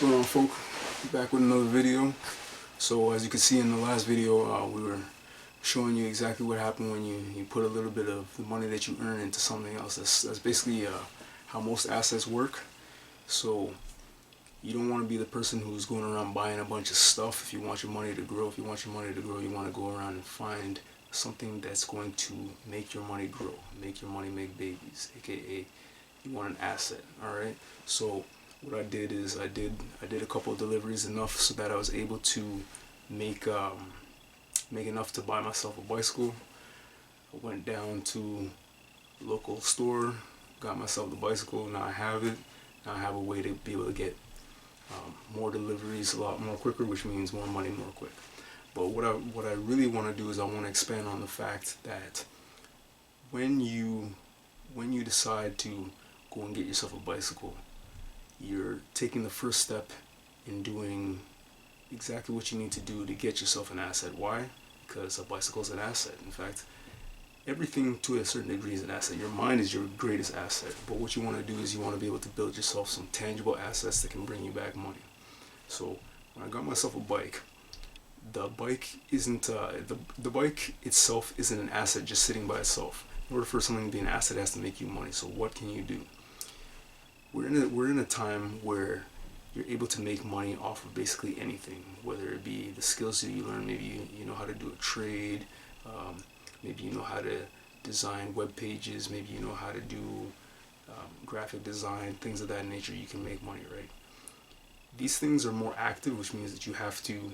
going on, folk? Back with another video. So as you can see in the last video, we were showing you exactly what happened when you put a little bit of the money that you earn into something else. That's basically how most assets work. So you don't want to be the person who's going around buying a bunch of stuff. If you want your money to grow, you want to go around and find something that's going to make your money grow, make your money make babies, aka you want an asset. All right. So what I did is I did a couple of deliveries, enough so that I was able to make enough to buy myself a bicycle. I went down to the local store, got myself the bicycle. Now I have it. Now I have a way to be able to get more deliveries a lot more quicker, which means more money more quick. But what I really want to do is I want to expand on the fact that when you decide to go and get yourself a bicycle, you're taking the first step in doing exactly what you need to do to get yourself an asset. Why? Because a bicycle is an asset. In fact, everything to a certain degree is an asset. Your mind is your greatest asset. But what you want to do is you want to be able to build yourself some tangible assets that can bring you back money. So when I got myself a bike, the bike isn't the bike itself isn't an asset just sitting by itself. In order for something to be an asset, it has to make you money. So what can you do? We're in a time where you're able to make money off of basically anything, whether it be the skills that you learn. Maybe you know how to do a trade, maybe you know how to design web pages, maybe you know how to do graphic design, things of that nature. You can make money, right? These things are more active, which means that you have to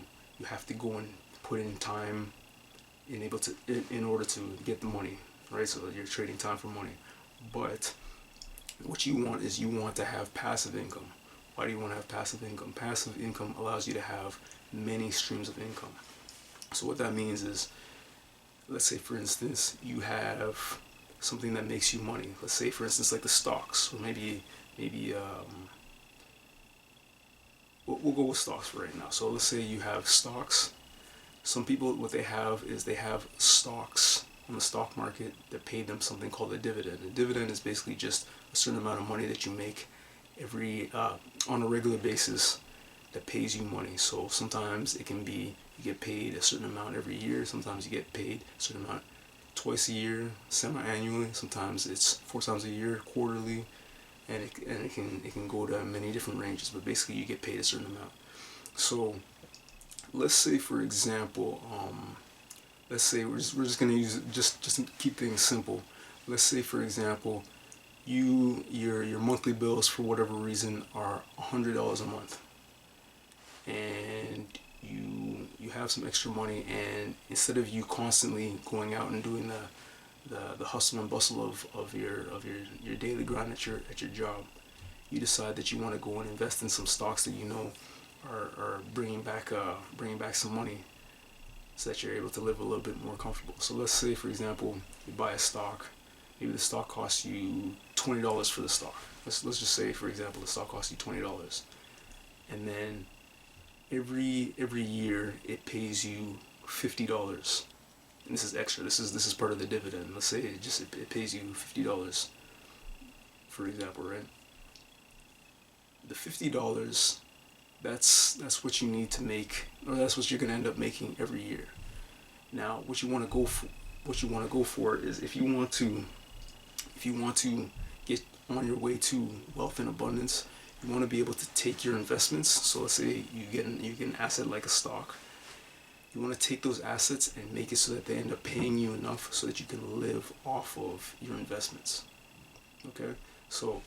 go and put in time in order to get the money, right? So you're trading time for money. But what you want is you want to have passive income. Why do you want to have passive income? Passive income allows you to have many streams of income. So what that means is, let's say for instance, you have something that makes you money. Let's say for instance like the stocks, or maybe we'll go with stocks for right now. So let's say you have stocks. Some people, what they have is they have stocks on the stock market that pay them something called a dividend. A dividend is basically just a certain amount of money that you make every on a regular basis that pays you money. So sometimes it can be you get paid a certain amount every year. Sometimes you get paid a certain amount twice a year, semi-annually. Sometimes it's 4 times a year, quarterly, and it can go to many different ranges. But basically, you get paid a certain amount. So let's say, for example, let's say we're just gonna use it just to keep things simple. Let's say, for example, your monthly bills for whatever reason are $100 a month, and you have some extra money, and instead of you constantly going out and doing the hustle and bustle of your daily grind at your job, you decide that you want to go and invest in some stocks that you know are bringing back some money, so that you're able to live a little bit more comfortable. So let's say, for example, you buy a stock. Maybe the stock costs you $20 for the stock. Let's just say, for example, the stock costs you $20, and then every year it pays you $50. And this is extra. This is part of the dividend. Let's say it pays you $50, for example, right? The $50, that's what you need to make, or that's what you're gonna end up making every year. Now, what you want to go for is if you want to get on your way to wealth and abundance, you want to be able to take your investments. So let's say you get an asset like a stock. You want to take those assets and make it so that they end up paying you enough so that you can live off of your investments. Okay, so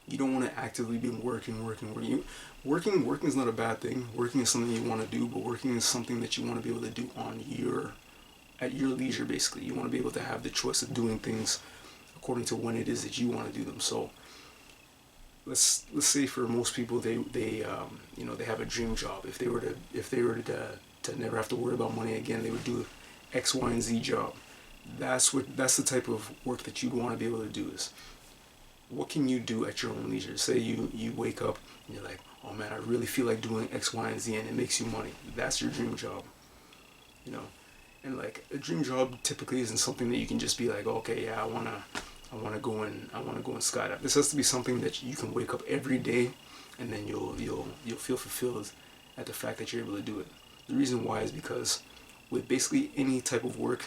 you don't want to actively be working. Working is not a bad thing. Working is something you want to do, but working is something that you want to be able to do at your leisure. Basically, you want to be able to have the choice of doing things according to when it is that you want to do them. So let's say for most people, they have a dream job. If they were to never have to worry about money again, they would do X, Y, and Z job. That's the type of work that you'd want to be able to do. Is what can you do at your own leisure? Say you wake up and you're like, oh man, I really feel like doing X, Y, and Z, and it makes you money. That's your dream job, you know. And like a dream job typically isn't something that you can just be like, okay, yeah, I wanna go and skydive. This has to be something that you can wake up every day and then you'll feel fulfilled at the fact that you're able to do it. The reason why is because with basically any type of work,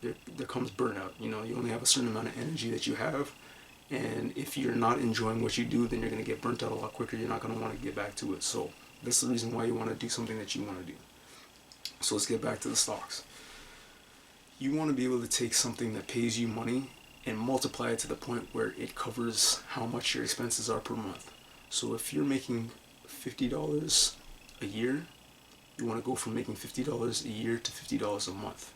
there comes burnout. You know, you only have a certain amount of energy that you have, and if you're not enjoying what you do, then you're going to get burnt out a lot quicker. You're not going to want to get back to it. So that's the reason why you want to do something that you want to do. So let's get back to the stocks. You want to be able to take something that pays you money and multiply it to the point where it covers how much your expenses are per month. So if you're making $50 a year, you want to go from making $50 a year to $50 a month.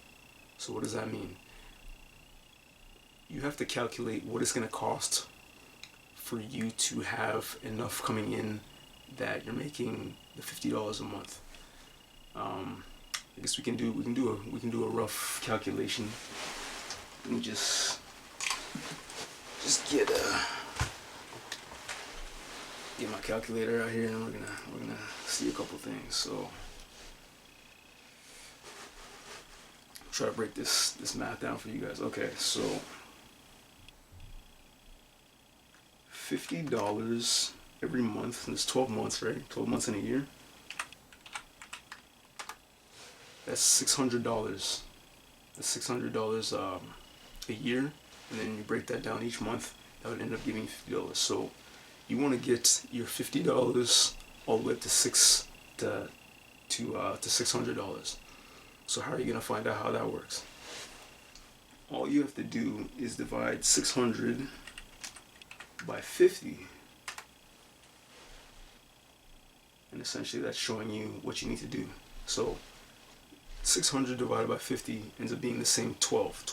So what does that mean? You have to calculate what it's going to cost for you to have enough coming in that you're making the $50 a month. I guess we can do a rough calculation. Let me just get my calculator out here, and we're gonna see a couple things. So try to break this math down for you guys. Okay, so $50 every month, and it's 12 months, right? 12 months in a year. That's $600. That's $600 a year, and then you break that down each month. That would end up giving you $50. So you want to get your $50 all the way up to $600. So how are you gonna find out how that works? All you have to do is divide 600 by 50, and essentially that's showing you what you need to do. So 600 divided by 50 ends up being the same 12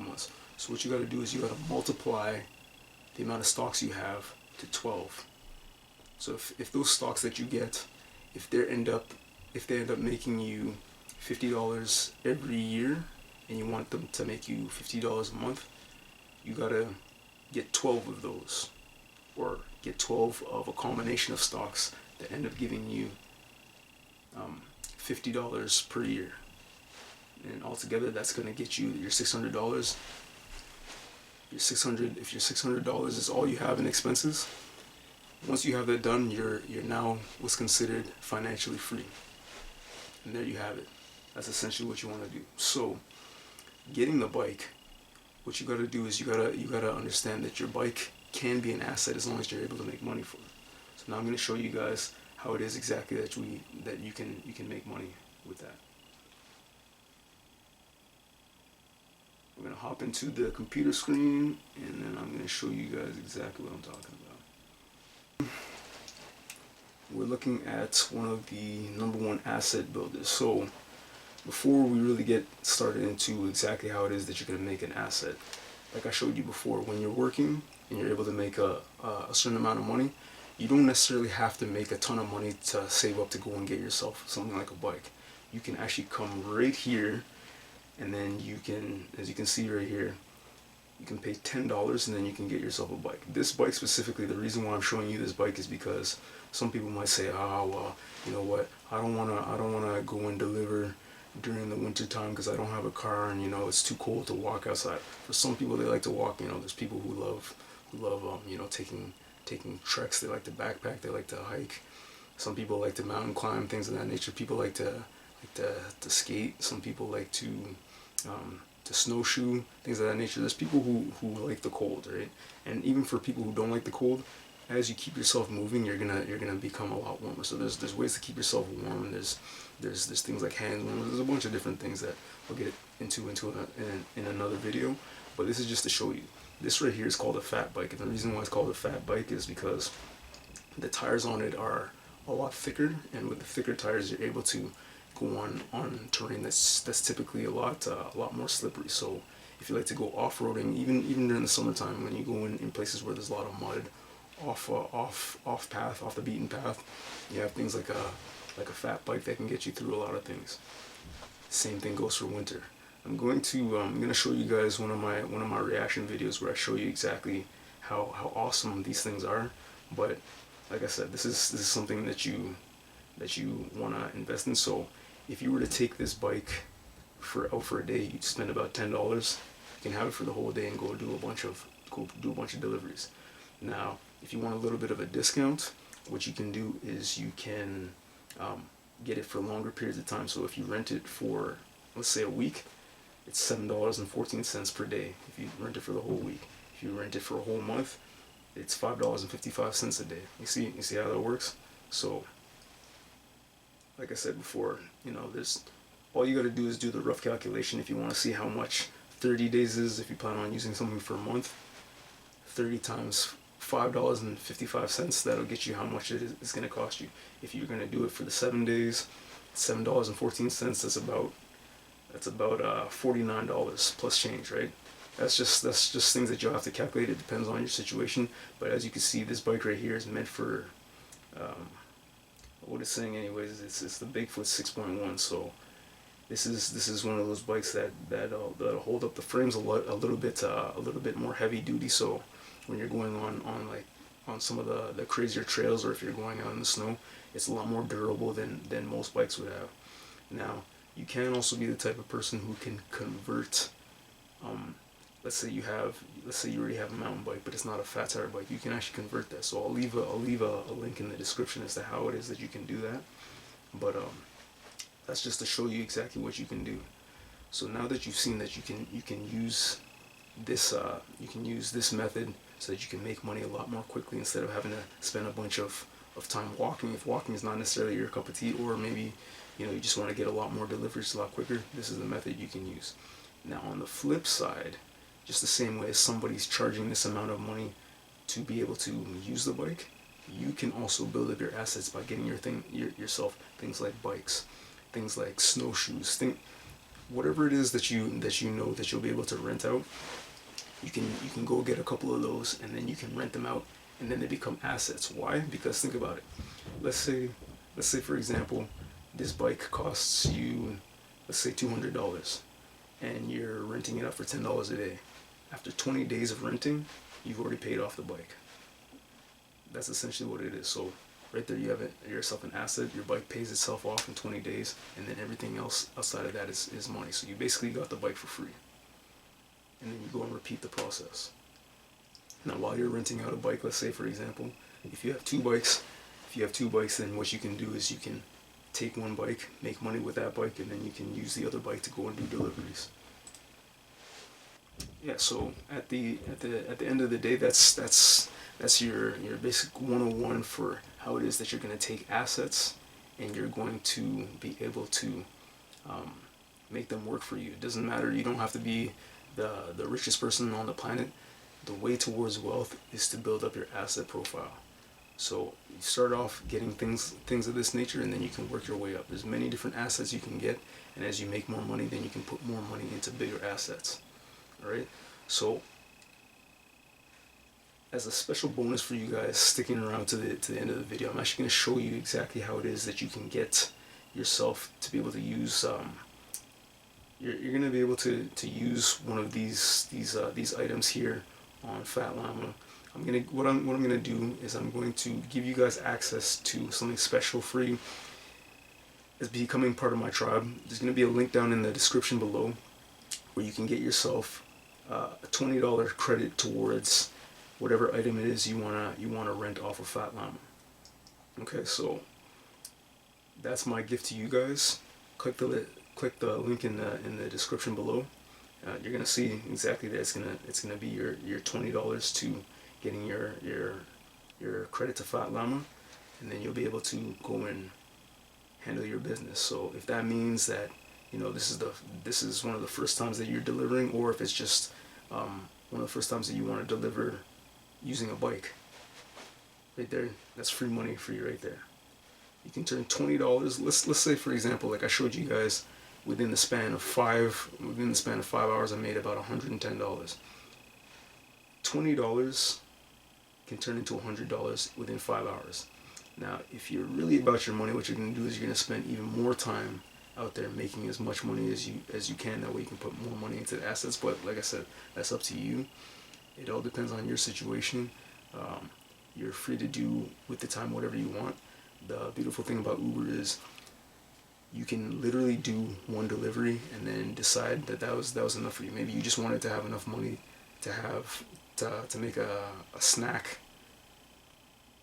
months. So what you got to do is you got to multiply the amount of stocks you have to 12. So if those stocks that you get, if they end up making you $50 every year, and you want them to make you $50 a month, you got to get 12 of those, or get 12 of a combination of stocks that end up giving you $50 per year, and altogether that's going to get you your $600. If your $600 is all you have in expenses, once you have that done, you're now what's considered financially free, and there you have it. That's essentially what you want to do. So getting the bike, what you got to do is you gotta understand that your bike can be an asset as long as you're able to make money for it. So now I'm going to show you guys how it is exactly that you can make money with that. We're going to hop into the computer screen, and then I'm going to show you guys exactly what I'm talking about. We're looking at one of the #1 asset builders. So before we really get started into exactly how it is that you're going to make an asset, like I showed you before, when you're working and you're able to make a certain amount of money, you don't necessarily have to make a ton of money to save up to go and get yourself something like a bike. You can actually come right here, and then you can, as you can see right here, you can pay $10 and then you can get yourself a bike. This bike specifically, the reason why I'm showing you this bike is because some people might say, well, you know what, I don't wanna go and deliver during the winter time because I don't have a car, and it's too cold to walk outside. For some people, they like to walk. There's people who love taking treks. They like to backpack, they like to hike. Some people like to mountain climb, things of that nature. People like to skate. Some people like to snowshoe, things of that nature. There's people who like the cold, right? And even for people who don't like the cold, as you keep yourself moving, you're gonna become a lot warmer. So there's ways to keep yourself warm. There's things like hand warmers. There's a bunch of different things that we'll get into in another video. But this is just to show you. This right here is called a fat bike, and the reason why it's called a fat bike is because the tires on it are a lot thicker, and with the thicker tires, you're able to go on terrain that's typically a lot more slippery. So if you like to go off-roading, even during the summertime, when you go in places where there's a lot of mud, off path, off the beaten path, you have things like a fat bike that can get you through a lot of things. Same thing goes for winter. I'm gonna show you guys one of my reaction videos where I show you exactly how awesome these things are. But like I said, this is something that you wanna invest in. So if you were to take this bike out for a day, you'd spend about $10. You can have it for the whole day and go do a bunch of deliveries. Now, if you want a little bit of a discount, what you can do is you can get it for longer periods of time. So if you rent it for, let's say, a week, it's $7.14 per day if you rent it for the whole week. If you rent it for a whole month, it's $5.55 a day. You see how that works? So, like I said before, there's all you got to do is do the rough calculation if you want to see how much 30 days is. If you plan on using something for a month, 30 times $5.55, that'll get you how much it is going to cost you. If you're going to do it for the 7 days, $7.14. That's about $49 plus change, right? That's just things that you'll have to calculate. It depends on your situation. But as you can see, this bike right here is meant for what it's saying anyways. It's the Bigfoot 6.1. So this is one of those bikes that'll hold up. The frame's a little bit more heavy duty. So when you're going on some of the crazier trails, or if you're going out in the snow, it's a lot more durable than most bikes would have. Now, you can also be the type of person who can convert. Let's say you already have a mountain bike, but it's not a fat tire bike. You can actually convert that. So I'll leave a link in the description as to how it is that you can do that. But that's just to show you exactly what you can do. So now that you've seen that you can use this method so that you can make money a lot more quickly instead of having to spend a bunch of time walking. If walking is not necessarily your cup of tea, or maybe you just want to get a lot more deliveries a lot quicker, this is the method you can use. Now on the flip side, just the same way as somebody's charging this amount of money to be able to use the bike, you can also build up your assets by getting yourself things like bikes, things like snowshoes, whatever it is that you know that you'll be able to rent out. You can go get a couple of those, and then you can rent them out, and then they become assets. Why? Because think about it. Let's say for example, this bike costs you, let's say, $200, and you're renting it out for $10 a day. After 20 days of renting, you've already paid off the bike. That's essentially what it is. So right there, you have yourself an asset. Your bike pays itself off in 20 days, and then everything else outside of that is money. So you basically got the bike for free, and then you go and repeat the process. Now, while you're renting out a bike, let's say for example, if you have two bikes, then what you can do is you can take one bike, make money with that bike, and then you can use the other bike to go and do deliveries. Yeah, so at the end of the day, that's your basic 101 for how it is that you're going to take assets and you're going to be able to make them work for you. It doesn't matter. You don't have to be the richest person on the planet. The way towards wealth is to build up your asset profile. So you start off getting things of this nature, and then you can work your way up. There's many different assets you can get, and as you make more money, then you can put more money into bigger assets. All right. So as a special bonus for you guys sticking around to the end of the video, I'm actually going to show you exactly how it is that you can get yourself to be able to use. You're going to be able to use one of these items here on Fat Llama. What I'm gonna do is I'm going to give you guys access to something special free as becoming part of my tribe. There's gonna be a link down in the description below where you can get yourself a $20 credit towards whatever item it is you wanna rent off of Fat Llama. Okay, so that's my gift to you guys. Click the link in the description below. You're gonna see exactly that it's gonna be your $20 to getting your credit to Fat Llama, and then you'll be able to go and handle your business. So if that means that this is one of the first times that you're delivering, or if it's just one of the first times that you want to deliver using a bike, right there, that's free money for you right there. You can turn $20. Let's say for example, like I showed you guys, within the span of 5 hours, I made about $110. $20 can turn into $100 within 5 hours. Now, if you're really about your money, what you're going to do is you're going to spend even more time out there making as much money as you can. That way you can put more money into the assets. But like I said, that's up to you. It all depends on your situation. You're free to do with the time whatever you want. The beautiful thing about Uber is you can literally do one delivery and then decide that was enough for you. Maybe you just wanted to have enough money to make a snack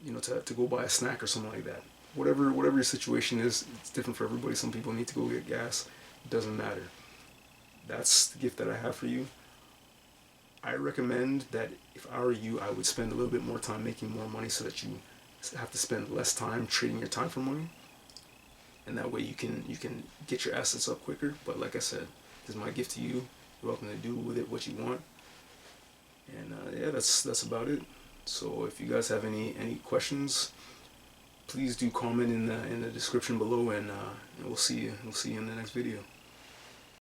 to go buy a snack or something like that. Whatever your situation is, it's different for everybody. Some people need to go get gas. It doesn't matter. That's the gift that I have for you. I recommend that if I were you, I would spend a little bit more time making more money so that you have to spend less time trading your time for money, and that way you can get your assets up quicker. But like I said, this is my gift to you. You're welcome to do with it what you want. And yeah, that's about it. So if you guys have any questions, please do comment in the description below, and we'll see you in the next video.